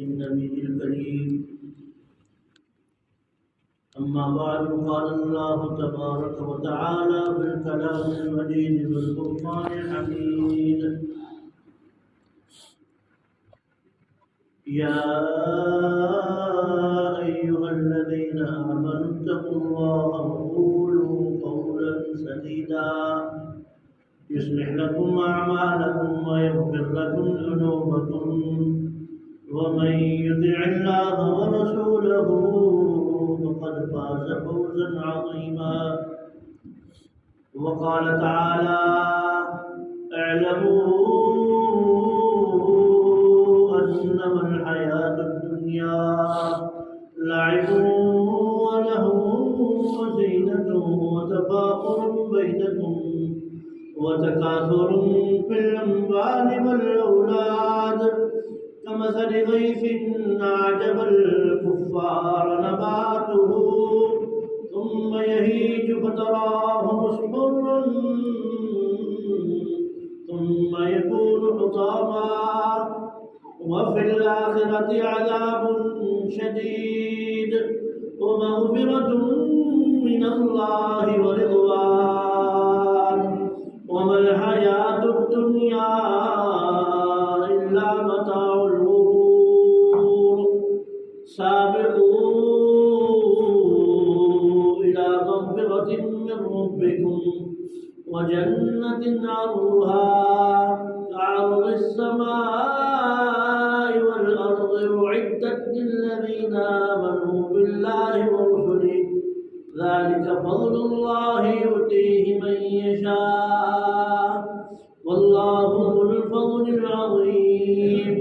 النبي الكريم. أما بعد، قال الله تبارك وتعالى في الكلام المجيد والفرقان الحميد: يا أيها الذين آمنوا اتقوا الله وقولوا قولا سديدا يصلح لكم أعمالكم ويغفر لكم ذنوبكم، ومن يطع الله ورسوله فقد فاز فوزا عظيما. وقال تعالى: اعلموا أنما الحياة الدنيا لعب ولهو وزينة وتفاخر بينكم وتكاثر في الأموال والأولاد كمثل غيث أعجب الكفار نباته ثم يهيج فتراه مصفرا ثم يكون حطاما وفي الآخرة عذاب شديد ومغفرة من الله ورضوان، وما الحياة الدنيا إلا متاع الغرور. سابقوا إلى مغفرة من ربكم وجنة عرضها كعرض السماء والأرض أعدت للذين آمنوا بالله ورسله ذلك فضل الله يؤتيه من يشاء والله ذو الفضل العظيم.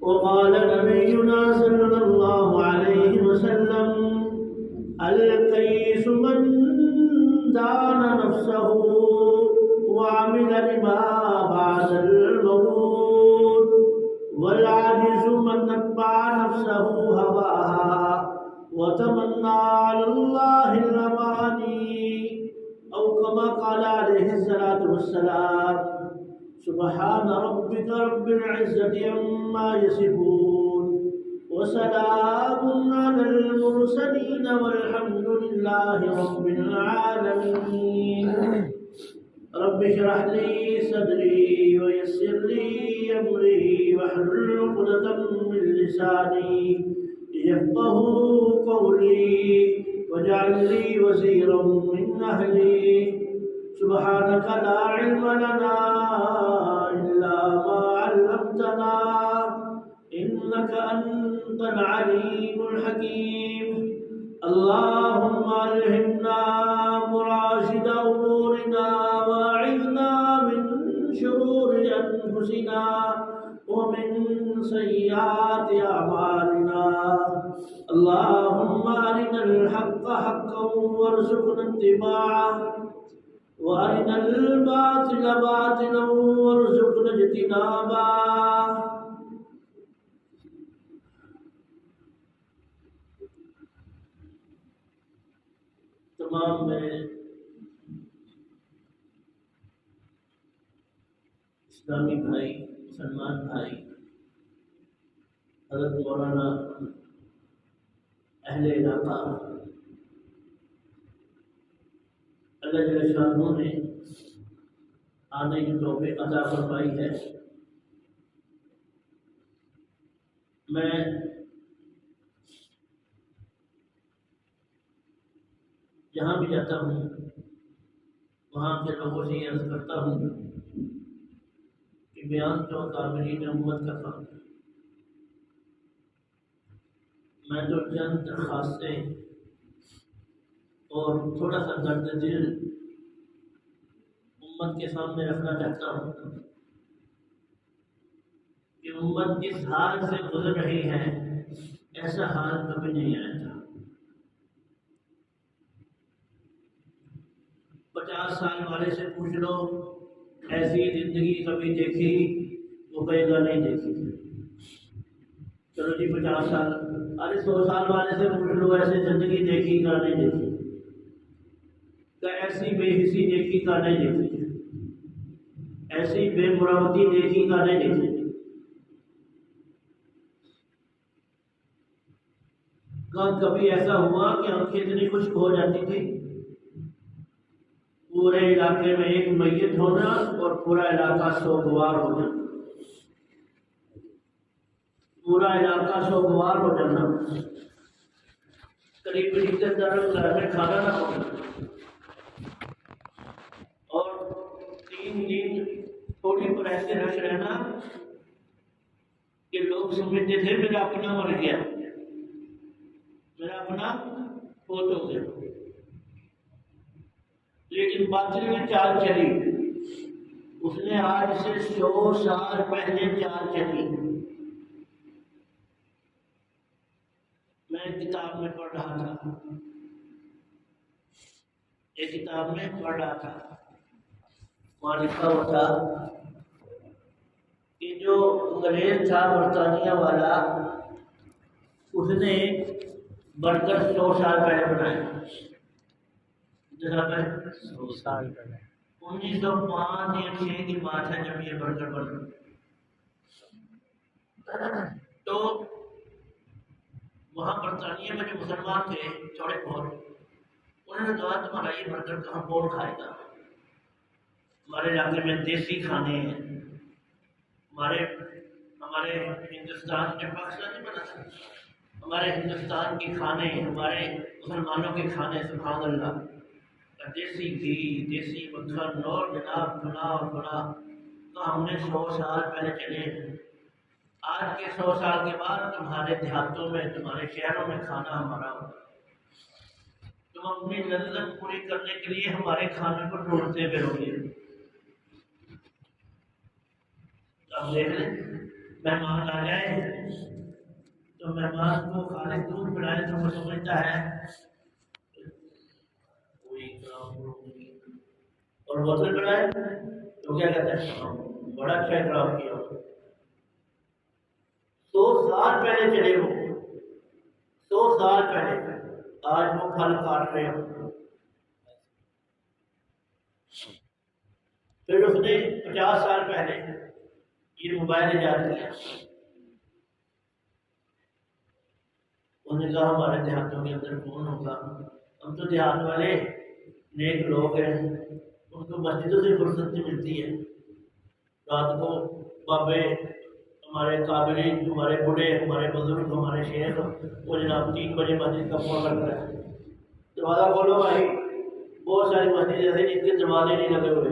وقال نبينا صلى الله عليه وسلم: الكيس من دان نفسه وعمل لما بعد الموت، والعاجز من اتبع نفسه هواها وتمنى على الله الأماني، أو كما قال عليه الصلاة والسلام. سبحان ربك رب العزة عما يصفون وسلام على المرسلين والحمد لله رب العالمين. رب اشرح لي صدري ويسر لي أمري واحلل عقدة من لساني يفقهوا قولي واجعل لي وزيرا من أهلي. سبحانك لا علم لنا إلا ما علمتنا إنك أنت العليم الحكيم. اللهم ألهمنا مراشد أمورنا وأعذنا من شرور أنفسنا ومن سيئات أعمالنا. اللهم أرنا الحق حقا وارزقنا اتباعه وأرنا الباطل باطلا وارزقنا اجتنابه. تمام میرے اسلامی بھائی، مسلمان بھائی، حضرت مولانا اہل علاقہ اللہ جل شانہ نے آنے کی توفیق عطا فرمائی ہے. میں جہاں بھی جاتا ہوں وہاں کے لوگوں سے یہ عرض کرتا ہوں کہ بیان تو قابلین امت کا کام ہے. میں تو چند درخواستیں اور تھوڑا سا درد دل امت کے سامنے رکھنا چاہتا ہوں کہ امت جس حال سے گزر رہی ہے ایسا حال کبھی نہیں آیا تھا. 50 سال والے سے پوچھ لو ایسی زندگی کبھی دیکھی؟ وہ کہے گا نہیں دیکھی. چلو جی 50 سال، ارے 100 سال والے سے پوچھ لو ایسے زندگی دیکھی کا نہیں دیکھی، کہ ایسی بے حسی دیکھی کا نہیں دیکھی، ایسی بے مراوتی دیکھی کا نہیں دیکھی. کبھی ایسا ہوا کہ آنکھیں اتنی خشک ہو جاتی تھی، پورے علاقے میں ایک میت ہونا اور پورا علاقہ سوگوار ہو جانا، پورا علاقہ سوگوار ہو جانا، قریب قریب گھر میں کھانا نہ ہونا، اور 3 دن تھوڑی پر ایسے رش رہنا کہ لوگ سمجھتے تھے میرا اپنا مر گیا، میرا اپنا فوت ہو گیا۔ لیکن باطل میں چال چلی، اس نے آج سے 100 سال پہلے چال چلی۔ میں ایک کتاب میں پڑھ رہا تھا، وہاں لکھا ہوا تھا کہ جو انگریز تھا برطانیہ والا، اس نے برگر 100 سال پہلے بنائے، 100 سال پہلے 1905 یا 6 کی بات ہے جب یہ برگر بنا۔ تو وہاں برطانیہ میں جو مسلمان تھے تھوڑے بہت، انہوں نے کہا تمہارا یہ برگر کہاں کون کھائے گا، ہمارے علاقے میں دیسی کھانے ہیں، ہمارے ہندوستان میں پاکستان نہیں بنا تھا، ہمارے ہندوستان کے کھانے، ہمارے مسلمانوں کے کھانے، سبحان اللہ، دیسی گھی، دیسی مکھن اور جناب فلاں اور فلاں، تو ہم نے 100 سال پہلے چلے، آج کے 100 سال کے بعد تمہارے دیہاتوں میں، تمہارے شہروں میں کھانا ہمارا ہوگا، تم اپنی لذت پوری کرنے کے لیے ہمارے کھانے کو ڈھونڈتے پھرو گے۔ اب دیکھ لیں، مہمان آ جائے تو مہمان کو خالی دودھ پلائے تو وہ سمجھتا ہے اور بوتل پلائے تو کیا کہتا ہے بڑا اچھا احترام کیا۔ 100 سال پہلے چلے وہ، 100 سال پہلے، آج وہ پھل کاٹ رہے ہیں۔ پھر اس نے 50 سال پہلے یہ موبائل ایجاد کیا، انہوں نے کہا ہمارے دیہاتوں کے اندر کون ہوگا، ہم تو دیہات والے نیک لوگ ہیں، ان کو مسجدوں سے فرصت نہیں ملتی ہے، رات کو بابے، ہمارے قابلین، ہمارے بوڑھے، ہمارے بزرگ، ہمارے شیخ، وہ جناب 3 بجے مسجد کا فون کرتا ہے، دروازہ کھولو بھائی، بہت ساری مسجد ایسے جن کے دروازے نہیں لگے ہوئے،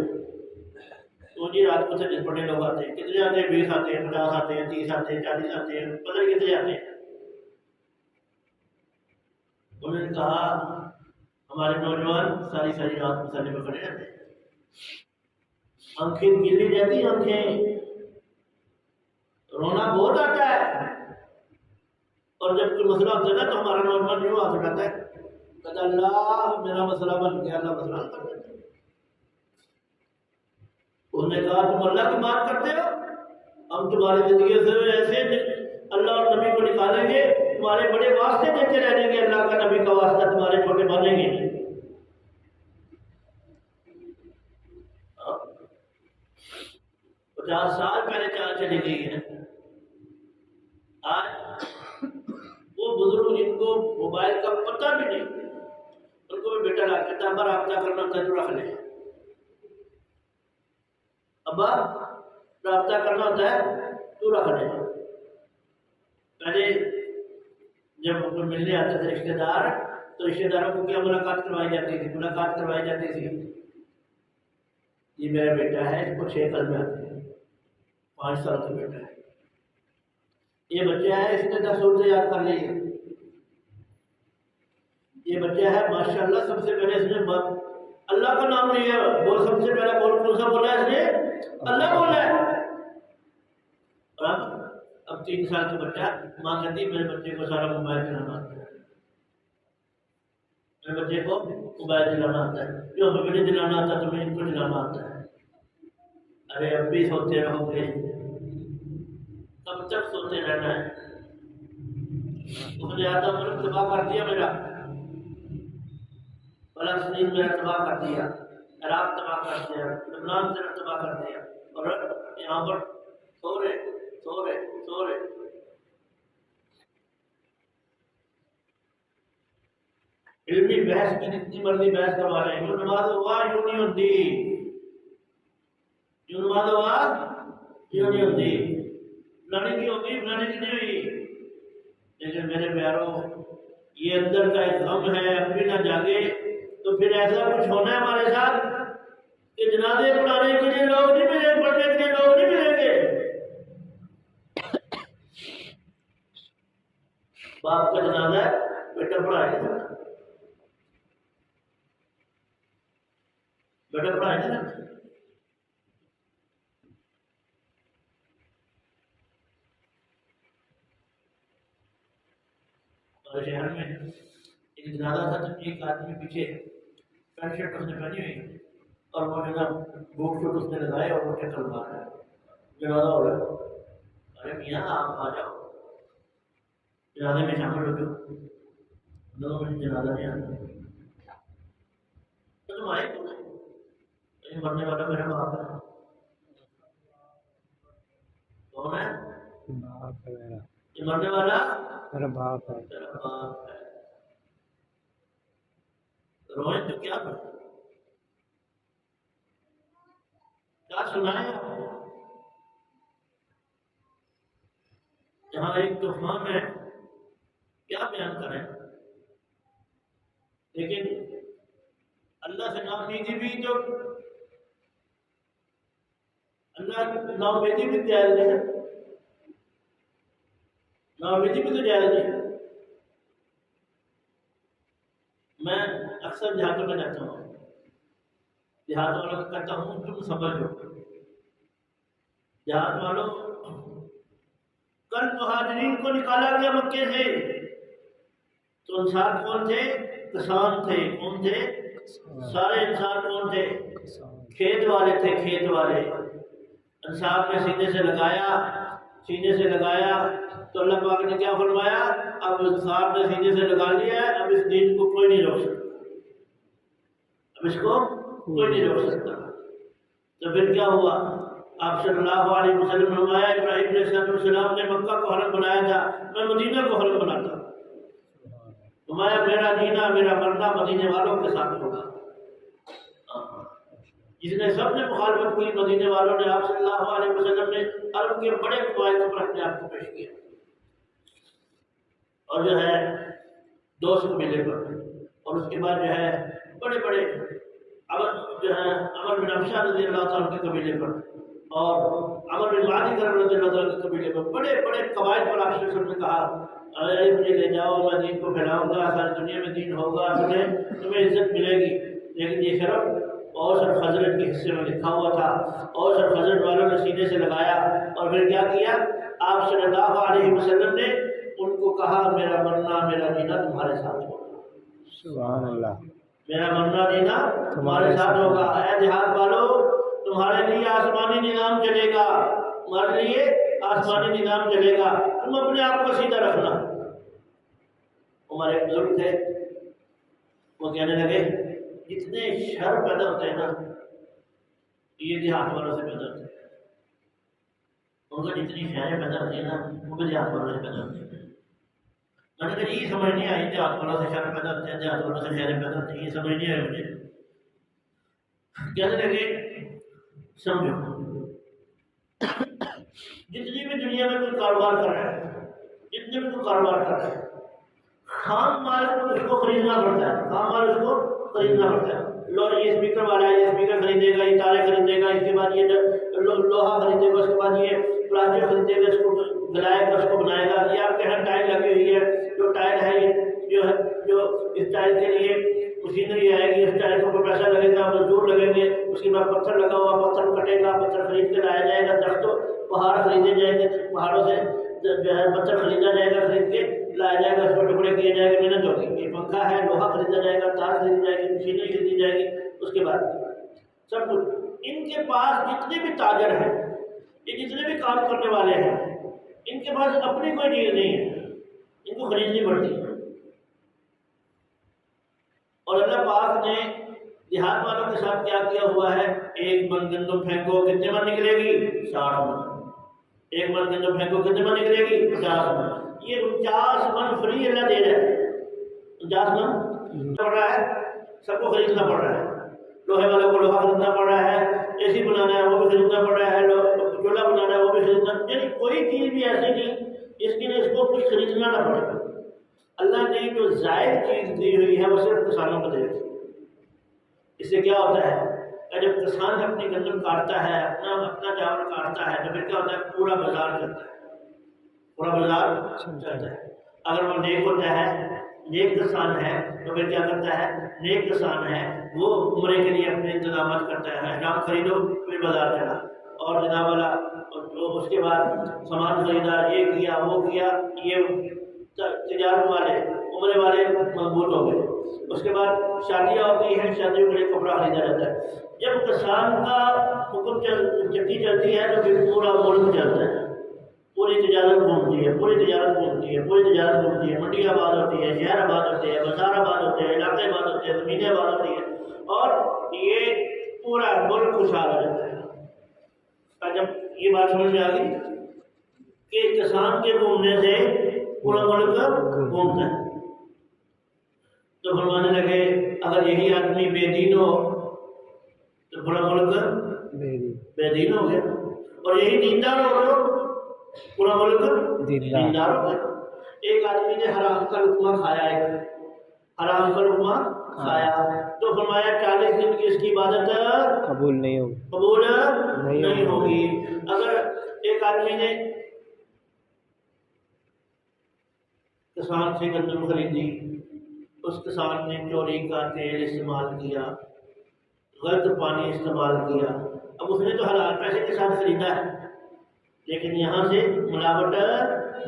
تو جی رات کو سے بڑے لوگ آتے ہیں، کتنے آتے ہیں؟ 20 آتے ہیں، 50 آتے ہیں، 30 آتے ہیں، 40 آتے ہیں، پتہ نہیں کتنے آتے ہیں۔ انہوں نے کہا ہمارے نوجوان ساری رات مسالے پہ کھڑے رہتے ہیں، آنکھیں گیلی رہتی، آنکھیں رونا بہت آتا ہے، اور جب کوئی مسئلہ ہوتا ہے نا تو ہمارا نوجوان یوں ہاتھ اٹھاتا ہے، کہتا اللہ میرا مسئلہ بن گیا، اللہ مسئلہ کر دیتا ہے۔ انہوں نے کہا تم اللہ کی بات کرتے ہو، ہم تمہاری زندگی سے ایسے اللہ اور نبی کو نکالیں گے، تمہارے بڑے واسطے دیتے رہیں گے، اللہ کا نبی کا واسطہ تمہارے چھوٹے بنیں گے۔ 50 سال پہلے چال چلی گئی ہے۔ آج وہ بزرگ جن کو موبائل کا پتہ بھی نہیں، ان کو بھی بیٹا لا کہتا ابا رابطہ کرنا ہوتا ہے تو رکھ لیں، ابا رابطہ کرنا ہوتا ہے تو رکھ لیں۔ پہلے جب کوئی ملنے آتے تھے رشتے دار، تو رشتے داروں کو کیا ملاقات کروائی جاتی تھی، یہ میرا بیٹا ہے، اس کو 6 قلم آتے ہیں، 5 سال کا بیٹا ہے، یہ بچہ ہے اس نے 10 صورتیں یاد کر لی ہے، یہ بچہ ہے ماشاءاللہ سب سے پہلے اس نے اللہ کا نام لیا، وہ سب سے پہلا بول کون سا بولا ہے اس نے؟ اللہ بولا ہے۔ اور اب 3 سال کا بچہ، ماں کہتی میرے بچے کو سارا موبائل چلانا آتا ہے، میرے بچے کو موبائل چلانا آتا ہے، جو ہمیں بھی نہیں چلانا آتا تمہیں ان کو چلانا آتا ہے۔ ارے اب بھی سوتے رہو گے، کب تک سوتے رہنا ہے؟ تم نے آدھا ملک تباہ کر دیا میرا، فلسطین میرا تباہ کر دیا، عراق تباہ کر دیا، لبنان میرا تباہ کر دیا، اور یہاں پر سو رہے۔ علمی بحث کی جتنی مرضی بحث کروا لیں، جو نماز ہوا یوں نہیں ہوتی، جو نماز ہوا یوں نہیں ہوتی، فلانے کی ہوتی فلانے کی نہیں ہوئی۔ لیکن میرے پیاروں، یہ اندر کا ایک غم ہے، اب بھی نہ جاگے تو پھر ایسا کچھ ہونا ہے ہمارے ساتھ کہ جنازے پڑھانے کے لیے لوگ نہیں ملیں، پڑھنے کے لیے لوگ نہیں ملیں گے۔ باپ کا جنازہ ہے، بیٹا پڑھائے گا، بیٹا پڑھائے گا۔ اور شہر میں ایک جنازہ تھا، جب ایک آدمی پیچھے پینٹ شرٹ اس نے پہنی ہوئی اور وہ جو نا بوٹ شوٹ اس نے لگائے اور وہ چکر مار رہا ہے، جنازہ ہو رہا ہے۔ ارے میاں آپ آ جاؤ، جنازے میں شامل ہو جاؤ، 2 منٹ جنازہ نہیں آتا تو تم آئے کیوں نہیں؟ یہ مرنے والا میرا باپ ہے۔ کون ہے؟ باپ ہے میرا، یہ مرنے والا میرا باپ ہے۔ تیرا باپ ہے۔ روئیں تو کیا کریں؟ کیا سنائیں آپ کو؟ جہاں ایک طوفان ہے، کیا بیان کریں؟ لیکن اللہ سے ناامیدی بھی جو اللہ ناامیدی بھی جائز نہیں ہے، ناامیدی بھی تو جائز نہیں ہے۔ میں اکثر دیہاتوں میں جاتا ہوں، دیہات والوں کو کہتا ہوں تم سمجھو، دیہات والوں کل مہاجرین کو نکالا گیا مکے سے تو انسان کون تھے؟ کسان تھے۔ کون تھے؟ سارے انسان کون تھے؟ کھیت والے تھے، کھیت والے۔ انصاف نے سینے سے لگایا، سینے سے لگایا تو اللہ پاک نے کیا فرمایا؟ اب انصاف نے سینے سے لگا لیا ہے، اب اس دین کو کوئی نہیں روک سکتا، اب اس کو کوئی نہیں روک سکتا۔ تو پھر کیا ہوا؟ آپ صلی اللہ علیہ وسلم نے فرمایا ابراہیم علیہ السلام نے مکہ کو حرم بنایا تھا، میں مدینہ کو حرم بناتا۔ فرمایا میرا جینا میرا مرنا مدینے والوں کے ساتھ ہوگا۔ جس نے سب نے مخالفت کی، مدینے والوں نے، آپ صلی اللہ علیہ وسلم نے عرب کے بڑے قبائل پر اپنے آپ کو پیش کیا، اور جو ہے دوست قبیلے پر، اور اس کے بعد جو ہے بڑے بڑے عمر بن ابشہ رضی اللہ تعالیٰ کے قبیلے پر، اور عمر بن معدی کرم رضی اللہ تعالیٰ کے قبیلے پر، بڑے بڑے قبائل پر آپ صلی اللہ علیہ وسلم نے کہا اے مجھے لے جاؤ، میں دین کو پھیلاؤں گا، ساری دنیا میں دین ہوگا، تمہیں عزت ملے گی۔ لیکن یہ شرف اوس اور خزرج کے حصے میں لکھا ہوا تھا، اوس اور خزرج والوں نے سینے سے لگایا، اور پھر کیا کیا؟ آپ صلی اللہ علیہ وسلم نے ان کو کہا میرا مرنا میرا جینا تمہارے ساتھ ہوگا، سبحان اللہ، میرا مرنا جینا تمہارے ساتھ ہوگا۔ اے دیہات والوں، تمہارے لیے آسمانی نظام چلے گا، تمہارے لیے آسمانی نظام چلے گا، تم اپنے آپ کو سیدھا رکھنا۔ ہمارے بزرگ تھے، وہ کہنے لگے جتنے شر پیدا ہوتے ہیں نا یہ دیہات والوں سے پیدا ہوتے ہیں، ان کو جتنی شریں پیدا ہوتی ہیں نا وہ بھی دیہات والوں سے پیدا ہوتی ہیں۔ میں نے کہا یہ سمجھ نہیں آئی، دیہات والوں سے شر پیدا ہوتے ہیں، دیہات والوں سے شریں پیدا ہوتی ہیں، یہ سمجھ نہیں آئی مجھے۔ کہنے لگے سمجھو، جتنی بھی دنیا میں کوئی کاروبار کر رہا ہے، جتنے بھی کوئی کاروبار کر رہا ہے، خام مال اس کو خریدنا پڑتا ہے، خام مال اس کو خریدنا پڑتا ہے۔ لوہا، یہ اسپیکر والا ہے، یہ اسپیکر خریدے گا، یہ تارے خریدے گا، اس کے بعد یہ لوہا خریدے گا، اس کے بعد یہ پلاسٹک خریدے گا، اس کو گلائے گا، اس کو بنائے گا۔ یہ آپ کے یہاں ٹائل لگی ہوئی ہے، جو ٹائل ہے جو اس ٹائل کے لیے مشینری آئے گی، اس ٹائل کو پیسہ لگے گا، مزدور لگیں گے، اس کے بعد پتھر لگا ہوا، پتھر کٹے گا، پتھر خرید کے لایا جائے گا، درختوں پہاڑ خریدے جائیں گے، پہاڑوں سے جو ہے پتھر خریدا جائے گا، خرید کے لایا جائے گا، اس کو ٹکڑے کیے جائے گا، محنت ہوگی۔ یہ پنکھا ہے، لوہا خریدا جائے گا، تار خریدی جائے گی، مشینیں خریدی جائے گی، اس کے بعد سب کچھ۔ ان کے پاس جتنے بھی تاجر ہیں، یہ جتنے بھی کام کرنے والے ہیں، ان کے پاس اپنی کوئی چیز نہیں ہے، ان کو خریدنی پڑتی ہے۔ اور اللہ پاک نے دیہات والوں کے ساتھ کیا کیا ہوا ہے؟ 1 من گندم پھینکو کتنے من نکلے گی؟ 60 من۔ 1 من گندم پھینکو کتنے من نکلے گی؟ 50 من۔ یہ 50 من فری اللہ دے رہا ہے، 50 من پڑ رہا ہے، سب کو خریدنا پڑ رہا ہے، لوہے والوں کو لوہا خریدنا پڑ رہا ہے، اے سی بنانا ہے وہ بھی خریدنا پڑ رہا ہے، چولہا بنانا ہے وہ بھی خریدنا، یعنی کوئی چیز بھی ایسی نہیں جس کے لیے اس کو کچھ خریدنا نہ پڑے. اللہ نے جو زائد چیز دی ہوئی ہے وہ صرف کسانوں کو دے رہی ہے. اس سے کیا ہوتا ہے کہ جب کسان اپنی گندم کاٹتا ہے، اپنا چاول کاٹتا ہے، تو پھر کیا ہوتا ہے پورا بازار چلتا ہے، پورا بازار چلتا ہے. اگر وہ نیک ہوتا ہے، نیک کسان ہے، تو پھر کیا کرتا ہے، نیک کسان ہے وہ عمرے کے لیے اپنے انتظامات کرتا ہے، احرام خریدو پھر بازار چلا، اور جناب والا اس کے بعد سامان خریدا، یہ کیا وہ کیا، یہ تجارت والے عمرے والے مضبوط ہو گئے. اس کے بعد شادیاں ہوتی ہیں، شادیوں کے لیے کپڑا خریدا جاتا ہے. جب کسان کا حکم چکی چلتی ہے تو پھر پورا ملک چلتا ہے، پوری تجارت گھومتی ہے، پوری تجارت گھومتی ہے، پوری تجارت گھومتی ہے. منڈی آباد ہوتی ہے، شہر آباد ہوتے ہیں، بازار آباد ہوتے ہیں، علاقے آباد ہوتے ہیں، زمینیں آباد ہوتی ہیں، اور یہ پورا ملک خوشحال ہو جاتا ہے. جب یہ بات سمجھ میں آ گئی کہ کسان کے گھومنے سے پورا ملک گھومتا ہے، تو فرمانے لگے اگر یہی آدمی بے دین ہو تو پورا ملک بے دین ہو گیا، اور یہی دیندار ہو تو پورا ملک دیندار ہو گیا. ایک آدمی نے حرام کا لقمہ کھایا، حرام کا لقمہ کھایا، تو فرمایا 40 دن کی اس کی عبادت قبول نہیں ہوگی. اگر ایک آدمی نے کسان سے گندم خریدی، اس کسان نے چوری کا تیل استعمال کیا، غلط پانی استعمال کیا، اب اس نے تو حلال پیسے کے ساتھ خریدا ہے، لیکن یہاں سے ملاوٹ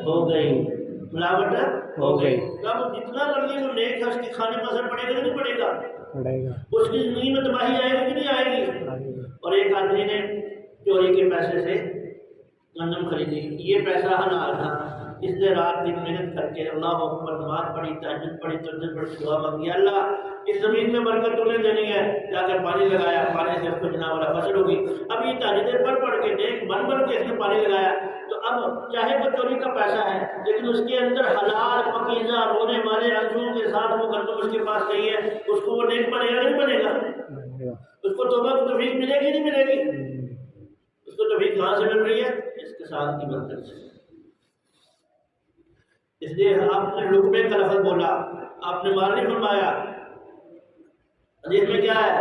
ہو گئی، ملاوٹ ہو گئی. اب جتنا مرضی وہ نیک ہے، اس کے کھانے پر اثر پڑے گا کہ نہیں پڑے گا؟ اس کی زندگی میں تباہی آئے گی کہ نہیں آئے گی؟ اور ایک آدمی نے چوری کے پیسے سے گندم خریدی، یہ پیسہ حلال تھا، اس نے رات دن محنت کر کے اللہ اکبر نماز پڑھی، تہجد پڑھی، تہجد پڑھی، دعا مانگی، اللہ اس زمین میں برکت تو نہیں دینی ہے، جا کر پانی لگایا، پانی سے اس کو جناب والا فصل ہوگی. اب یہ تہجدیں پڑھ کے نیک بن کے اس نے پانی لگایا، تو اب چاہے وہ چوری کا پیسہ ہے لیکن اس کے اندر حلال پاکیزہ رونے والے آنسوؤں کے ساتھ وہ گندم اس کے پاس نہیں ہے، اس کو وہ نیک بنے گا نہیں بنے گا؟ اس کو توبہ کی توفیق ملے گی نہیں ملے گی؟ اس کو توفیق کہاں سے مل رہی ہے؟ اس کے ساتھ کی برکت سے. اس لیے آپ نے لقمے کا لفظ بولا، آپ نے مال نہیں فرمایا. حدیث میں کیا ہے؟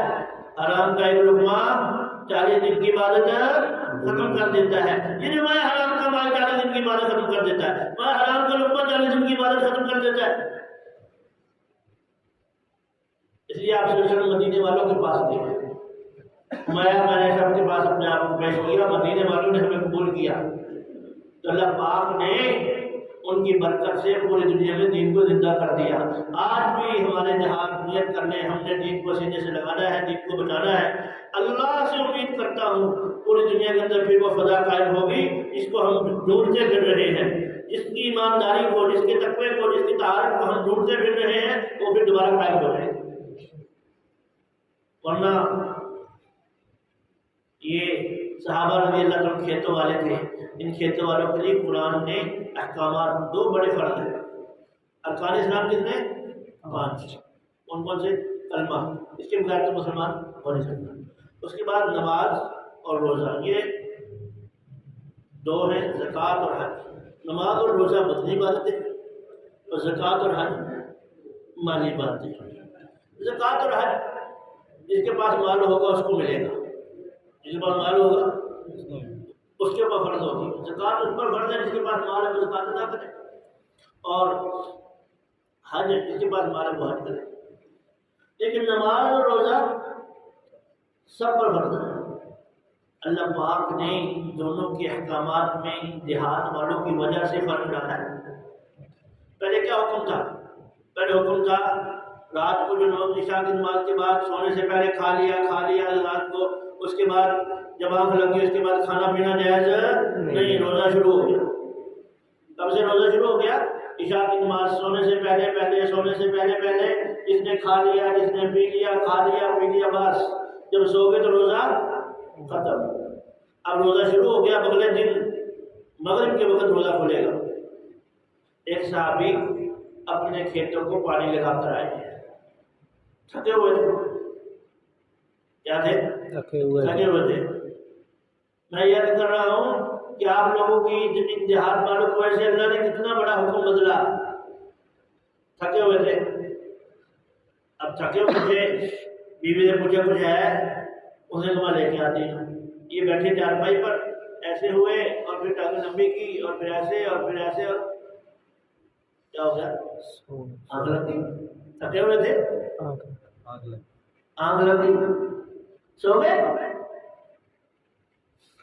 حرام کا ایک لقمہ 40 دن کی عبادت ختم کر دیتا ہے. یہ جو میں حرام کا مال 40 دن کی عبادت ختم کر دیتا ہے، میں حرام کا لقمہ 40 دن کی عبادت ختم کر دیتا ہے. اس لیے آپ صلی مدینے والوں کے پاس گئے، میں نے سب کے پاس اپنے آپ کو پیش کیا، مدینے والوں نے ہمیں قبول کیا، تو اللہ پاک نے ان کی برکت سے پوری دنیا میں دین کو زندہ کر دیا. آج بھی ہمارے جہاں نیت کرنے، ہم نے دین کو سینے سے لگانا ہے، دین کو بچانا ہے. اللہ سے امید کرتا ہوں پوری دنیا کے اندر پھر وہ فضا قائم ہوگی جس کو ہم ڈھونڈتے پھر رہے ہیں، جس کی ایمانداری کو، جس کے تقوی کو، جس کی طہارت کو ہم ڈھونڈتے پھر رہے ہیں، وہ پھر دوبارہ قائم ہو رہے ہیں. ورنہ یہ صحابہ رضی اللہ عنہ کھیتوں والے تھے، ان کھیتوں والوں کے لیے قرآن نے احکامات، 2 بڑے فرض ہیں. ارکان اسلام کتنے؟ 5. کون کون سے؟ کلمہ، اس کے بغیر تو مسلمان ہو نہیں سکتا. اس کے بعد نماز اور روزہ، یہ 2 ہیں. زکوٰۃ اور حج. نماز اور روزہ بدنی عبادتیں، اور زکوٰۃ اور حج مالی عبادتیں. زکوٰۃ اور حج جس کے پاس مال ہوگا اس کو ملے گا، جس کے پاس مال ہوگا اس کے اوپر فرض ہوگی. زکوٰۃ اس پر فرض ہے جس کے پاس مال ہے وہ زکوٰۃ ادا کرے، اور حج جس کے پاس مال ہے وہ حج کرے. لیکن نماز اور روزہ سب پر فرض ہے. اللہ پاک نے دونوں کے احکامات میں دیہات والوں کی وجہ سے فرق ڈالا ہے. پہلے کیا حکم تھا؟ پہلے حکم تھا رات کو جو عشاء کی نماز کے بعد سونے سے پہلے کھا لیا رات کو، اس کے بعد جب آنکھ لگی اس کے بعد کھانا پینا جائز نہیں. روزہ شروع ہو گیا. کب سے روزہ شروع ہو گیا؟ عشاء کی نماز سونے سے پہلے سونے سے پہلے جس نے کھا لیا، جس نے پی لیا، کھا لیا پی لیا، بس جب سو گئے تو روزہ ختم. اب روزہ شروع ہو گیا، اگلے دن مغرب کے وقت روزہ کھلے گا. ایک صحابی اپنے کھیتوں کو پانی لگا کر آئے، تھکے ہوئے تھے. کیا تھے؟ تھکے ہوئے تھکے ہوئے تھے. میں یاد کر رہا ہوں کہ آپ لوگوں کی دیہات والوں کو ایسے اللہ نے کتنا بڑا حکم بدلا. تھکے ہوئے تھے. اب تھکے ہوئے تھے, بیوی نے پوچھا کچھ ہے؟ اس نے کہا لے کے آتی ہوں. یہ بیٹھے چارپائی پر, ایسے ہوئے اور پھر ٹانگیں لمبی کی اور پھر ایسے اور پھر ایسے, اور کیا ہو گیا؟ آنکھ لگ گئی. تھکے ہوئے تھے, آنکھ لگ گئی, سو گئے.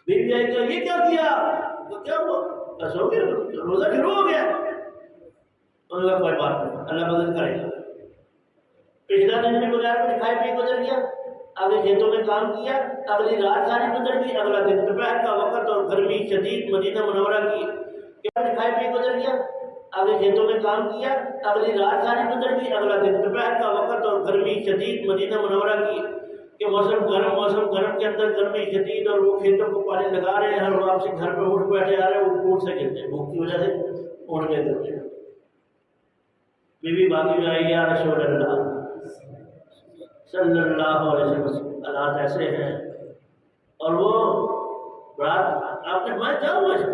بیوی آئی تو یہ کیا کیا؟ تو کیا ہوا؟ سو گیا, روزہ شروع ہو گیا. انہوں نے کہا کوئی بات نہیں, اللہ مدد کرے گا. پچھلا دن بھی بغیر کچھ کھائے پیے گزر گیا, آگے کھیتوں میں کام کیا, اگلی رات ساری گزر گئی, اگلا دن دوپہر کا وقت اور گرمی شدید مدینہ منورہ کی, کیا کچھ کھائے پیے گزر گیا, آگے کھیتوں میں کام کیا, اگلی رات ساری گزر گئی, اگلا دن دوپہر کا وقت اور گرمی شدید مدینہ منورہ کی, کہ موسم گرم کے اندر گرمی شدید, اور وہ کھیتوں کو پانی لگا رہے ہیں, اور واپسی گھر پہ اٹھ بیٹھے آ رہے ہیں, وہ اونٹ سے گرتے ہیں, بھوک کی وجہ سے اڑ گئے گرتے ہیں. بیوی باقی آئی, یا رسول اللہ صلی اللہ علیہ وسلم, حالات ایسے ہیں. اور وہ رات آپ نے فرمایا کیا ہوا اس کو؟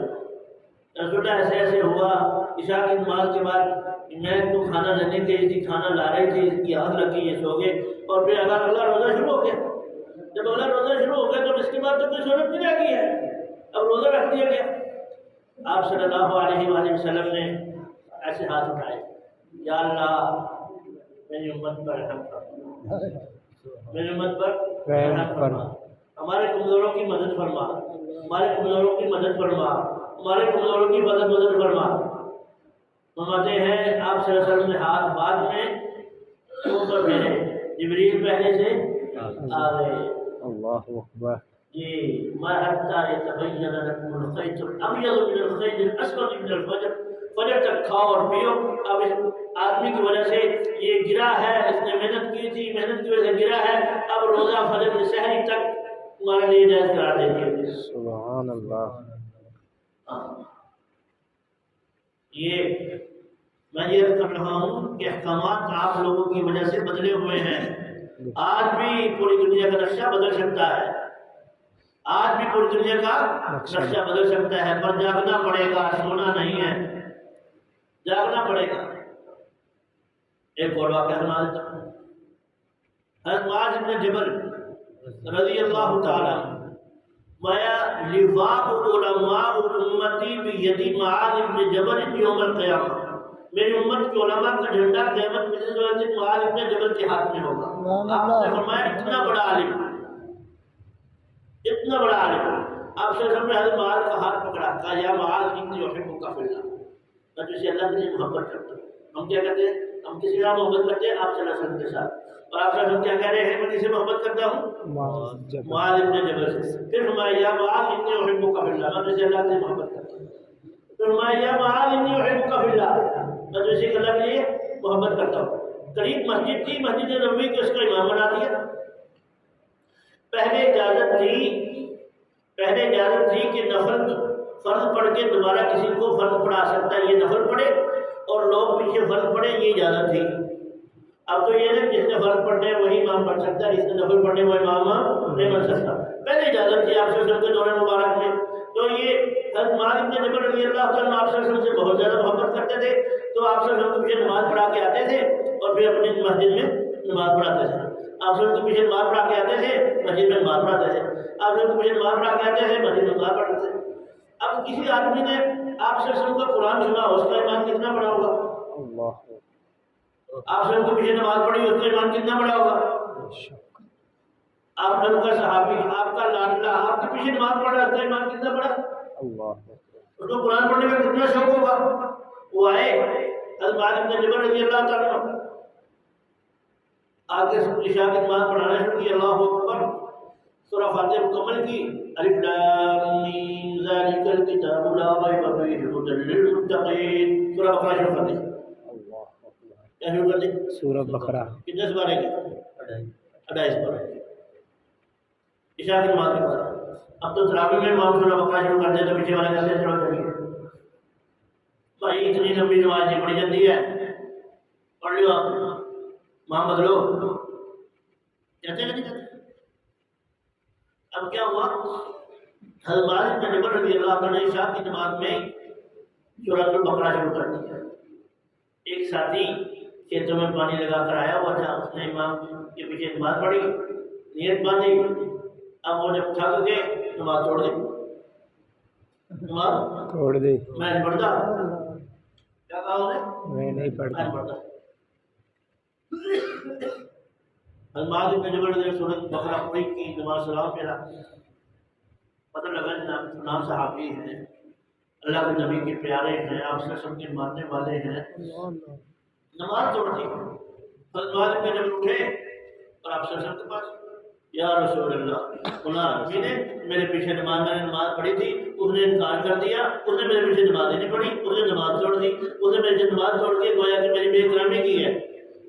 رسول اللہ ایسے ایسے ہوا. عشاء کی نماز کے بعد میں تو کھانا لینے گئی تھی, کھانا لا رہی تھی, اس کی آگ لگی, یہ سو گئے, اور پھر اگلا روزہ شروع ہو گیا. جب اگلا روزہ شروع ہو گیا تو اس کے بعد تو کوئی ضرورت نہیں رہ گئی ہے, اب روزہ رکھ دیا گیا. آپ صلی اللہ علیہ وآلہ وسلم نے ایسے ہاتھ اٹھائے, یا اللہ میری امت پر رحم فرما, میری امت پر رحم فرما, ہمارے کمزوروں کی مدد فرما, ہمارے کمزوروں کی مدد فرما, ہمارے کمزوروں کی مدد فرما. فرماتے ہیں آپ صلی اللہ علیہ وسلم نے ہاتھ بعد میں اوپر پھیرے, جبریل پہلے سے آ گئے. اللہ اکبر. جی, ما حتی یتبین لکم الخیط الابیض من الخیط الاسود من الفجر, فجر تک کھاؤ اور پیو. اب اس آدمی کی وجہ سے یہ گرا ہے, اس نے محنت کی تھی, محنت کی وجہ سے گرا ہے, اب روزہ فجر سے سحری تک تمہارے لیے جائز قرار دے دیا. سبحان اللہ. یہ میں یہ کر رہا ہوں کہ احکامات آپ لوگوں کی وجہ سے بدلے ہوئے ہیں. آج بھی پوری دنیا کا نقشہ بدل سکتا ہے, آج بھی پوری دنیا کا نقشہ بدل سکتا ہے, پر جاگنا پڑے گا, سونا نہیں ہے, جاگنا پڑے گا. ایک اور واقعہ سنا دیتا ہوں. حضرت معاذ بن جبل رضی اللہ تعالیٰ, مایا لواء علماء امتی بیدی معاذ بن جبل یوم القیامہ, میری امت کے علماء کا جھنڈا قیامت میں جس وجہ سے معاذ بن جبل کے ہاتھ میں ہوگا. آپ نے فرمایا اتنا بڑا عالم, اتنا بڑا عالم. آپ سے سب نے حضرت معاذ کا ہاتھ پکڑا, کہا یا معاذ انی احبک فی اللہ, میں تجھے اللہ کے لیے محبت کرتا ہوں. ہم کیا کہتے ہیں, ہم کسی کا محبت کرتے ہیں, آپ صلی اللہ علیہ وسلم کے ساتھ, اور آپ صلی اللہ علیہ وسلم کیا کہہ رہے ہیں, میں کسی سے محبت کرتا ہوں, معاذ بن جبل سے. پھر فرمایا یا معاذ انی احبک فی اللہ, میں تجھے اللہ کے لیے محبت کرتا ہوں. پھر فرمایا یا معاذ انی احبک فی اللہ, میں تجھے اللہ کے لیے محبت کرتا ہوں. قریب مسجد تھی, مسجد نبوی کے, اس کا امام بنا دیا. پہلے اجازت تھی کہ نفل فرض پڑھ کے دوبارہ کسی کو فرض پڑھا سکتا ہے, یہ نفل پڑھے اور لوگ پیچھے فرض پڑھے, یہ اجازت تھی. اب تو یہ ہے جس نے فرض پڑھنے وہی امام پڑھ سکتا ہے, جس نے نفل پڑھنے وہ امام نہیں بن سکتا. پہلے اجازت تھی آپ صلی اللہ علیہ وسلم کے دور مبارک میں. تو یہ حضرت معاذ بن جبل رضی اللہ تعالیٰ آپ صلی اللہ علیہ وسلم سے بہت زیادہ محبت کرتے تھے, تو آپ صلی اللہ علیہ وسلم کے پیچھے نماز پڑھا کے آتے تھے اور پھر اپنی مسجد میں نماز پڑھاتے تھے. آپ صلی اللہ علیہ وسلم کے پیچھے نماز پڑھا کے آتے تھے, مسجد میں نماز پڑھاتے تھے. آپ صلی اللہ علیہ وسلم کے پیچھے نماز پڑھا کے آتے تھے, مسجد میں نماز پڑھاتے تھے. اب کسی آدمی نے آپ صلی اللہ علیہ وسلم کا قرآن سنا, اس کا ایمان کتنا بڑا ہوگا؟ آپ صلی اللہ علیہ وسلم کے پیچھے نماز پڑھی, اس کا ایمان کتنا بڑا ہوگا؟ آپ صلی اللہ علیہ وسلم کا صحابی, آپ کا لاڈلا, آپ کے پیچھے نماز پڑھ رہا ہے, اس کا ایمان کتنا بڑا؟ اس کو قرآن پڑھنے کا کتنا شوق ہوگا؟ وہ آئے حضرت معاذ بن جبل رضی اللہ تعالیٰ آگے عشاء کی نماز پڑھانا شروع کی. اللہ اکبر, سورہ فاتحہ مکمل کی, الف لام میم ذالک الکتاب لا ریب فیہ ھدی للمتقین, سورہ بقرہ شروع کر دی. کیا شروع کر دی؟ سورہ بقرہ. کتنے سپارے کے؟ 28 سپارے. عشاء کی نماز کے بعد اب تو تراویح میں امام سورہ بقرہ شروع کر دے تو پیچھے والے کہتے ہیں چلو چلیے بھائی اتنی لمبی نماز نہیں پڑھی جاتی ہے, پڑھ لو آپ, ماں بدلو. کہتے ہیں نہیں کہتے؟ اب کیا ہوا؟ حضرت معاذ بن جبل رضی اللہ عنہ نے عشاء کی نماز میں سورۃ البقرہ شروع کر دی. ایک ساتھی کھیتوں میں پانی لگا کر آیا ہوا تھا، اس نے امام کے پیچھے نماز پڑھی، نیت باندھی. اب وہ جب تھک گئے نماز توڑ دی. نماز توڑ دی. میں نہیں پڑھتا. کیا کہا انہوں نے؟ میں نہیں میں پڑھتا. نہیں پڑھتا. معاذ بن جبل نے سورۃ البقرہ پڑھی کی، نماز سلام پھیرا. پتہ لگا نام صحابی ہیں، اللہ کے نبی کے پیارے ہیں، آپ سے سب کے ماننے والے ہیں. نماز توڑ دی. حضرت معاذ بن جبل اٹھے اور آپ سے کے پاس، یا رسول اللہ، فلاں آدمی نے میرے پیچھے میں نے نماز پڑھی تھی، اس نے انکار کر دیا، اس نے میرے پیچھے نماز ہی نہیں پڑھی، اس نے نماز توڑ دی. اس نے میرے نماز توڑ کے گویا کہ میری بے احترامی کی ہے.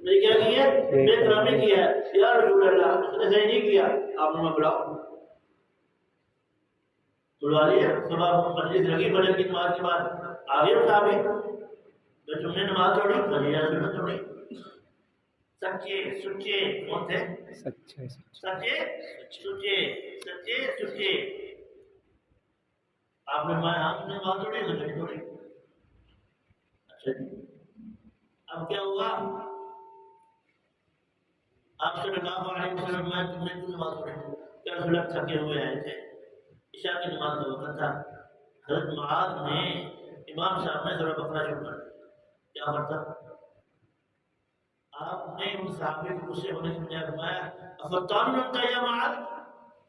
میری کیا کی ہے؟ بے احترامی کی ہے. یا رسول اللہ، اس نے صحیح نہیں کیا، آپ نے بلاؤ. بلوا لیا. صبح مجلس لگی فجر کی نماز کے بعد. آگے صحابی، جو تم نے نماز توڑی، فجر نے توڑی. سچے سچے کون تھے؟ سچے سچے سچے سچے سچے. آپ نے نماز توڑی تو نہیں توڑی. اچھا جی، اب کیا ہوا؟ آپ صلی اللہ علیہ وسلم میں تم نے کیوں نماز پڑھی؟ کیا رسول اللہ تھکے ہوئے آئے تھے، عشاء کی نماز کا وقت تھا. حضرت معاذ نے امام صاحب نے سورۃ بقرہ شروع کر دیا. کیا کرتا؟ آپ نے ان صحابے کو غصے ہونے کی بجائے فرمایا، افتان بنتا ہے یا معاذ،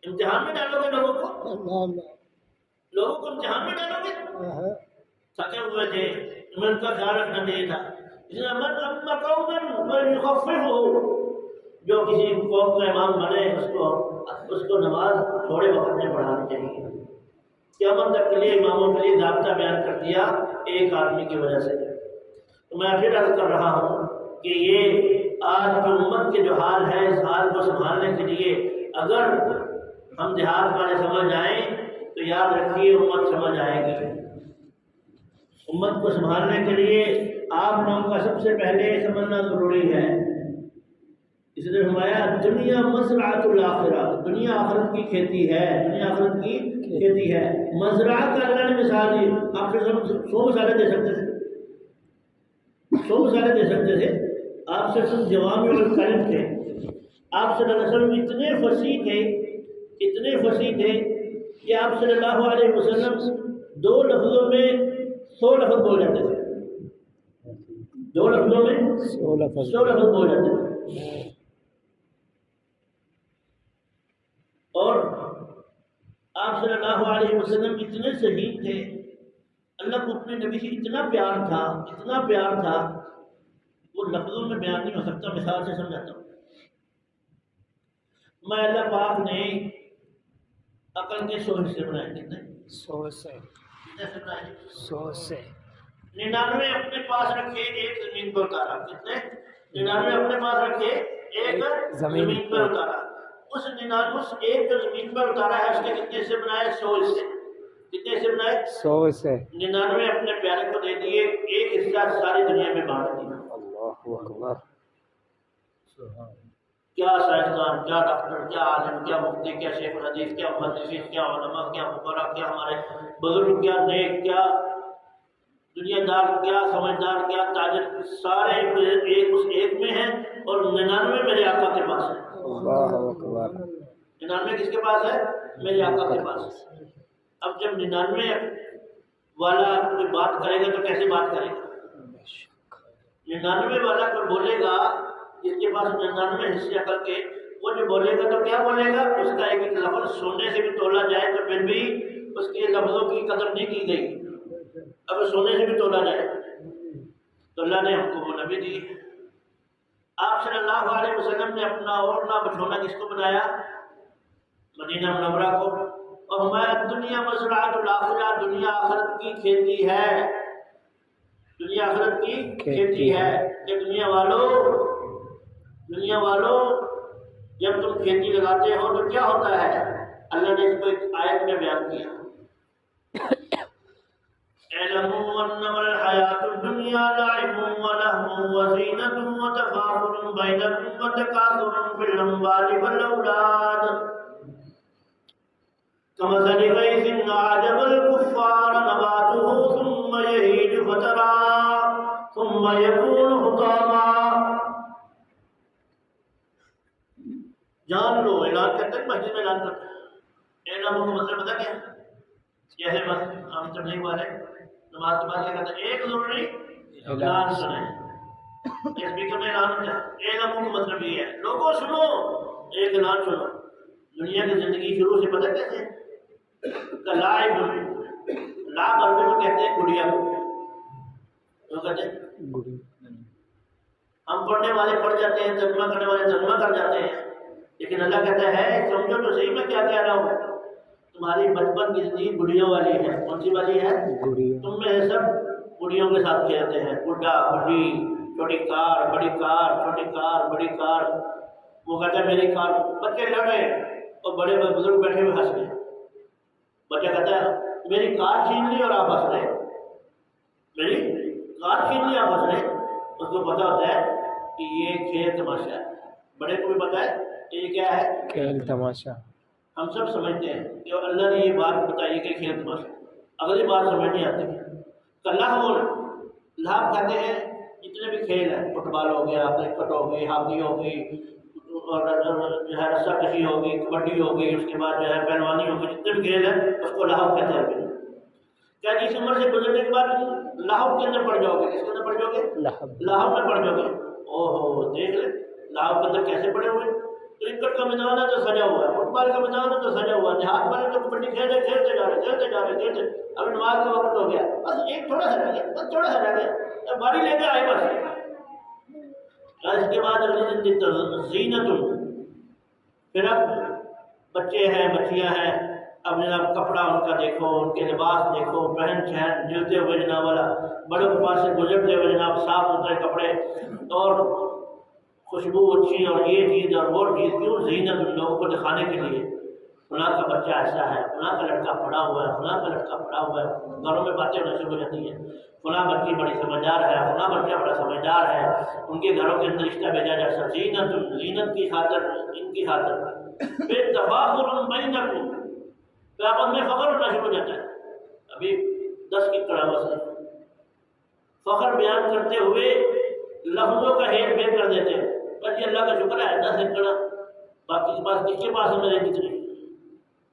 امتحان میں ڈالو گے لوگوں کو؟ لوگوں کو امتحان میں ڈالو گے؟ تھکے ہوئے تھے، تمہیں ان کا خیال رکھنا چاہیے تھا. اس نے من اما قوما فليخففه، جو کسی قوم کا امام بنے اس کو نماز تھوڑے وقت میں پڑھانی چاہیے. قیامت تک کے لیے اماموں کے لیے ضابطہ بیان کر دیا ایک آدمی کی وجہ سے. تو میں پھر عرض کر رہا ہوں کہ یہ آج کی امت کے جو حال ہے، اس حال کو سنبھالنے کے لیے اگر ہم دیہات والے سمجھ جائیں تو یاد رکھیے امت سمجھ آئے گی. امت کو سنبھالنے کے لیے آپ لوگوں کا سب سے پہلے سمجھنا ضروری ہے. اس نے فرمایا دنیا مزرعۃ الاخرہ، دنیا آخرت کی کھیتی ہے، دنیا آخرت کی کھیتی ہے. مزرعہ کا اللہ نے مثال دی. آپ سے 100 مثالیں دے سکتے تھے، 100 مثالیں دے سکتے تھے. آپ سے صرف جوامع الکلم تھے. آپ صلی اللہ علیہ وسلم اتنے فصیح تھے، اتنے فصیح تھے کہ آپ صلی اللہ علیہ وسلم 2 لفظوں میں 100 لفظ بول جاتے تھے. 2 لفظوں میں 100 لفظ بول جاتے تھے. اور آپ صلی اللہ علیہ وسلم اتنے صحیح تھے، اللہ کو اپنے نبی سے اتنا پیار تھا، اتنا پیار تھا، وہ لفظوں میں بیان نہیں ہو سکتا. مثال سے سمجھاتا ہوں. میں اللہ پاک نے عقل کے 100 حصے بنائے. کتنے؟ 100 سے. کتنے سے بنائے؟ 100 سے. 99 اپنے پاس رکھے، ایک زمین پر اتارا. کتنے؟ 99 اپنے پاس رکھے، ایک زمین پر اتارا. اس 99 ایک جو زمین پر اتارا ہے اس کے کتنے حصے بنائے؟ 100 حصے. کتنے حصے بنائے؟ 100 سے. 99 اپنے پیارے کو دے دیے، ایک حصہ ساری دنیا میں بانٹ دیا. اللہ اکبر. کیا سائنسدان، کیا ڈاکٹر، کیا عالم، کیا مفتی، کیا شیخ الحدیث، کیا محدثین، کیا علماء، کیا فقراء، کیا ہمارے بزرگ، کیا نیک، کیا دنیا دار، کیا سمجھدار، کیا تاجر، سارے ایک میں ہیں اور 99 میرے آقا کے پاس ہے. اللہ اکبر. 99 کس کے پاس ہے؟ میرے آقا کے پاس. اب جب 99 والا کوئی بات کرے گا تو کیسے بات کرے گا؟ 99 والا کوئی بولے گا جس کے پاس 99 حصے عقل کے، وہ جو بولے گا تو کیا بولے گا؟ اس کا ایک لفظ سونے سے بھی تولا جائے تو پھر بھی اس کے لفظوں کی قدر نہیں کی گئی. اب سونے سے بھی تولا جائے تو اللہ نے ہم کو وہ نبی دی. آپ صلی اللہ علیہ وسلم نے اپنا اوڑھنا بچھونا کس کو بنایا؟ مدینہ منورہ کو. اور ہمارا دنیا مزرعۃ الاخرہ، دنیا آخرت کی کھیتی ہے. دنیا آخرت کی کھیتی ہے. کہ دنیا والوں جب تم کھیتی لگاتے ہو تو کیا ہوتا ہے؟ اللہ نے اس کو ایک آیت میں بیان کیا. اعلموا انما الحیات الدنیا الدنيا لعب ولهو وزينة وتفاخر بينكم وتكاثر في الأموال والأولاد كمثل غيث أعجب الكفار نباته ثم يهيج فتراه ثم يكون حطاما. جان لو اعلان کرتے ہیں مسجد میں اعلان کرتے ہیں اعلان کو مطلب پتا کیا یہ ہے بس ہم تبلیغ والے نماز کے بعد کیا کہتے ہیں ایک ضروری اعلان سنیں اسپیکر میں اعلان ہوتا ہے اعلان کو مطلب یہ ہے لوگوں سنو ایک اعلان سنو. دنیا کی زندگی شروع سے پتہ کیسے لائب لا عربی میں کہتے ہیں گڑیا کو کہتے ہیں ہم پڑھنے والے پڑھ جاتے ہیں ترجمہ کرنے والے ترجمہ کر جاتے ہیں لیکن اللہ کہتا ہے سمجھو تو صحیح میں کیا کہہ رہا ہوں تمہاری بچپن کی زندگی گڑیوں والی ہے. کون سی والی ہے؟ تم میں سب گڑیوں کے ساتھ کھیلتے ہیں گڈا گڈی چھوٹی کار بڑی کار چھوٹی کار بڑی کار. وہ کہتا ہے میری کار بچے لڑ رہے اور بڑے بزرگ بیٹھے ہوئے ہنس گئے. بچہ کہتا ہے میری کار چھین لی اور آپ ہنس رہے میری کار چھین لی آپ ہنس رہے. اس کو پتا ہوتا ہے کہ یہ کھیل تماشا ہے. بڑے کو بھی پتا ہے یہ کیا ہے کھیل تماشا. ہم سب سمجھتے ہیں کہ اللہ نے یہ بات بتائی کہ کھیل تماشا. اگر یہ بات سمجھ نہیں آتی لہو لہو کہتے ہیں جتنے بھی کھیل ہیں فٹ بال ہو گیا کرکٹ ہو گئی ہاکی ہو گئی اور جو ہے رسا کشی ہوگی کبڈی ہوگی اس کے بعد جو ہے پہلوانی ہوگی جتنے بھی کھیل ہیں اس کو لہو کہتے ہیں. کیا جس عمر سے گزرنے کے بعد لہو کے اندر پڑ جاؤ گے کس کے اندر پڑ جاؤ گے لہو میں پڑ جاؤ گے. اوہو دیکھ لیں لہو کے اندر کیسے پڑے ہوئے. کرکٹ کا میدان ہے تو سجا ہوا ہے فٹ بال کا میدان ہے تو سجا ہوا ہے دیہات والے تو کبڈی کھیلتے جا رہے ابھی نماز کا وقت ہو گیا بس ایک تھوڑا سا رہ گیا بس تھوڑا سا رہ گیا باری لے کے آئے بس. اس کے بعد زینت پھر اب بچے ہیں بچیاں ہیں اب جناب کپڑا ان کا دیکھو ان کے لباس دیکھو پہن چہن جلتے ہوئے جناب والا بڑوں کے پاس سے گزرتے ہوئے جناب صاف ستھرے کپڑے اور خوشبو اچھی اور یہ چیز اور وہ چیز کیوں زینت ان لوگوں کو دکھانے کے لیے. فلاں کا بچہ ایسا ہے فلاں کا لڑکا پڑا ہوا ہے فلاں کا لڑکا پڑا ہوا ہے. گھروں میں باتیں ہونا شروع ہو جاتی ہیں فلاں بچی بڑی سمجھدار ہے فلاں بچہ بڑا سمجھدار ہے. ان کے گھروں کے اندر رشتہ بھیجا جاتا ہے زینت کی خاطر ان کی خاطر. پھر تفاخر بینکم پھر آپس میں فخر ہونا شروع ہو جاتا ہے. ابھی 10 کی کڑاوت سے فخر بیان کرتے ہوئے لفظوں کا ہیر پھیر کر دیتے ہیں. بس یہ اللہ کا شکر ہے 10 ایکڑ باقی کے پاس کس کے پاس ہے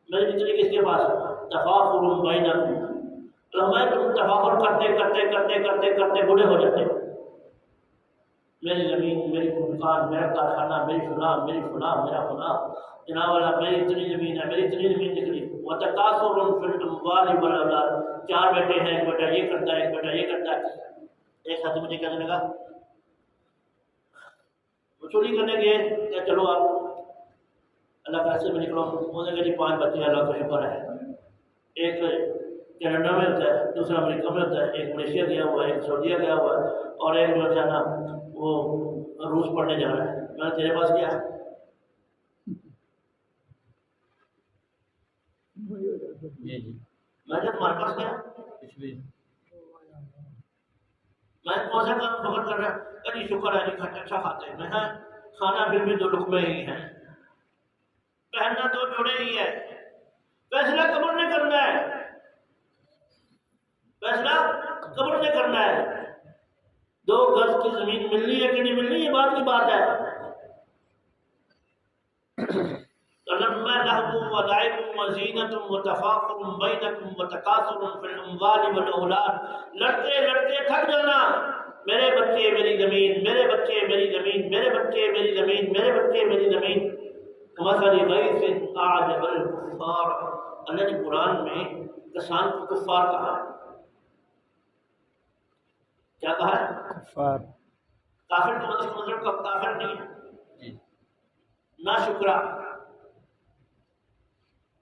میری جتنی کس کے پاس ہے. تفاخر بینکم علماء تم تفاخر کرتے کرتے کرتے کرتے کرتے بوڑھے ہو جاتے. میری زمین میری دکان میرا کارخانہ میری فلاں میرا فلاں جناب والا میری اتنی زمین ہے میری اتنی زمین نکلی. وتکاثر فی الاموال والاولاد 4 بیٹے ہیں ایک بیٹا یہ کرتا ہے ایک بیٹا یہ کرتا ہے. ایک ساتھی مجھے کہنے لگا چوری کرنے گئے کہ چلو آپ اللہ کے راستے میں نکلو. انہوں نے کہا جی 5 بچے اللہ کا شکر ہے. ایک کینیڈا میں ہوتا ہے دوسرا امریکہ میں ہوتا ہے ایک ملیشیا گیا ہوا ہے ایک سعودیہ گیا ہوا ہے اور ایک جو ہے نا وہ روس پڑھنے جا رہا ہے. میں تیرے پاس کیا ہے میں تمہارے پاس کیا میں کون سا کام فخر کر رہا ہے جی شکر ہے جی اچھا کھاتے ہیں. میں کھانا پھر بھی 2 لقمے ہی ہیں پہننا 2 جوڑے ہی ہے. فیصلہ قبر نے کرنا ہے فیصلہ قبر نے کرنا ہے. 2 گز کی زمین ملنی ہے کہ نہیں ملنی یہ بات کی بات ہے. لما لهو ولعب وزینة وتفاخر بینکم وتکاثر فی الاموال والاولاد. لڑتے لڑتے تھک جانا میرے بچے میری زمین میرے بچے میری زمین میرے بچے میری زمین میرے بچے میری زمین. کمثل غیث اعجب الکفار. اللہ نے قرآن میں کسان کو کفار کہا. کیا کہا ہے کفار. کافر کا مطلب کافر نہیں ہے نا شکرا.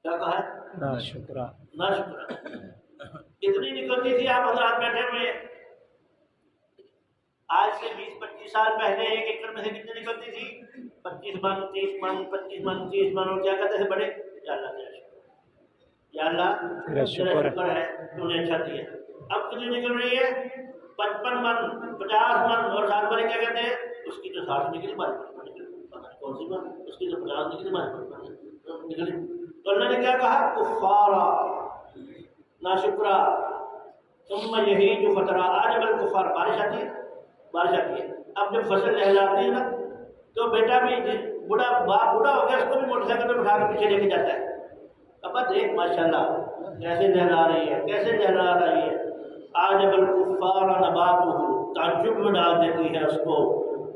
کیا کہا ہے نا شکرا. نا شکرا. کتنی نکلتی تھی آپ حضرات بیٹھے ہوئے آج سے 20-25 سال پہلے 1 ایکڑ میں سے کتنی نکلتی تھی 25 من 30 من 25 من 30 من. اور کیا کہتے تھے بڑے یا اللہ تیرا شکر یا اللہ تیرا شکر ہے تو نے اچھا دیا. اب کتنی نکل رہی ہے 55 من 50 من اور 60 بڑے کیا کہتے ہیں؟ اس کی تو 60 نکلی بات پتہ نہیں کون سی بات، اس کی تو 50 نکلی بات نکلی. تو اللہ نے کیا کہا؟ کفارا ناشکرا ثم یہیج فترا. آج بل کفار بارش آتی ہے، بارش آتی ہے. اب جب فصل لہلاتی ہے نا تو بیٹا بھی بوڑھا باپ بوڑھا ہو گیا، اس کو بھی موٹر سائیکل پہ بٹھا کے پیچھے لے کے جاتا ہے. ابا دیکھ ماشاءاللہ کیسے لہلا رہی ہے، کیسے لہلا رہی ہے. آج بل کفار نباتہ، تعجب میں ڈال دیتی ہے اس کو،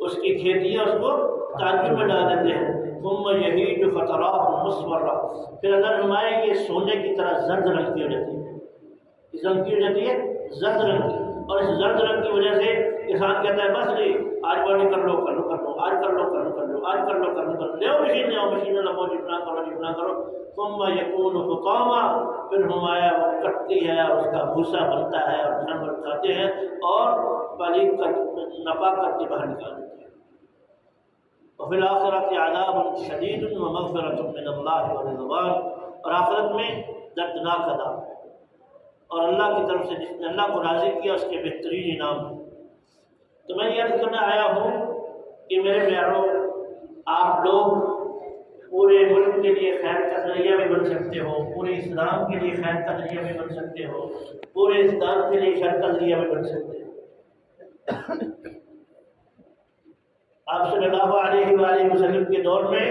اس کی کھیتیاں اس کو تعجب میں ڈال دیتے ہیں. ثم یہیج فتراہ مصفرا، پھر اللہ نے فرمایا یہ سونے کی طرح زرد رنگ کی ہو جاتی ہے. کس رنگ کی ہو جاتی ہے؟ زرد رنگ کی. اور اس زرد رنگ کی وجہ سے کسان کہتا ہے بس جی آج باڈی کر لو کر لو کر لو، آج کر لو کر لو کر لو، آج کر لو کر لو کر لو، لیو مشین لگو، جتنا کرو جتنا کرو. ثم یکون حطاما، پھر ہمایا وہ کٹتی ہے، اس کا بھوسا بنتا ہے اور جانور کھاتے ہیں اور پالیب کر نپا کر کے باہر نکال دیتے ہیں. وفی الآخرۃ عذاب شدید ومغفرۃ من اللہ ورضوان، اور آخرت میں دردناک عذاب ہے اور اللہ کی طرف سے جس نے اللہ کو راضی کیا اس کے بہترین انعام ہے. تو میں یہ عرض کرنے آیا ہوں کہ میرے پیاروں، آپ لوگ پورے ملک کے لیے خیر کا ذریعہ بھی بن سکتے ہو، پورے اسلام کے لیے خیر کا ذریعہ بھی بن سکتے ہو، پورے اسلام کے لیے شر کا ذریعہ بھی بن سکتے ہو. آپ صلی اللہ علیہ وآلہ وسلم کے دور میں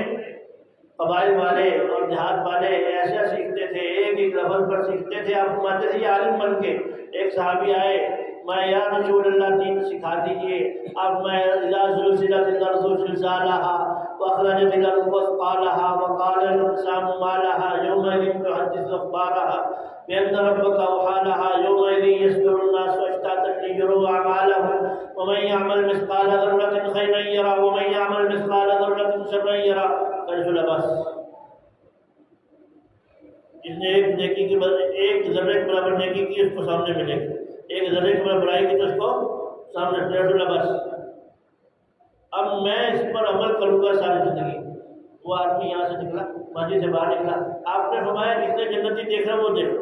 قبائل والے اور دیہات والے ایسا سیکھتے تھے، ایک ایک لفظ پر سیکھتے تھے. آپ فرماتے تھے یہ عالم بن کے. ایک صحابی آئے، میں یا رسول اللہ دین سکھا دیجیے. اب میں اذا زلزلت الارض زلزالها واخرجت الارض اثقالها وقال الانسان ما لها يومئذ تحدث اخبارها بان ربك اوحى لها يومئذ يصدر الناس اشتاتا ليروا اعمالهم ومن يعمل مثقال ذرة خيرا يره ومن يعمل مثقال ذرة شرا يره. کنز العباس، جس نے ایک نیکی کے بدلے ایک ذرے کے برابر نیکی کی اس کو سامنے ملے گی، ایک ذرے کے برابر برائی کی تو اس کو سامنے. کنز العباس. اب میں اس پر عمل کروں گا ساری زندگی. وہ آدمی یہاں سے نکلا، مسجد سے باہر نکلا، آپ نے فرمایا جس نے جنتی دیکھ رہا وہ دیکھو،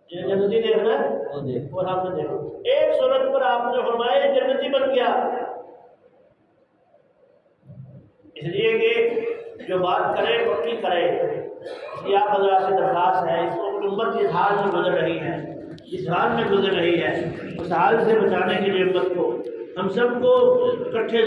جنتی دیکھ رہا ہے وہ سامنے دیکھو. ایک صورت پر آپ نے فرمایا جنتی بن گیا. اس لیے کہ جو بات کرے پکی کرے. اس لیے آپ حضرات سے درخواست ہے، اس وقت امت جس حال میں گزر رہی ہے، جس حال میں گزر رہی ہے، اس حال سے بچانے کے لیے امت کو ہم سب کو اکٹھے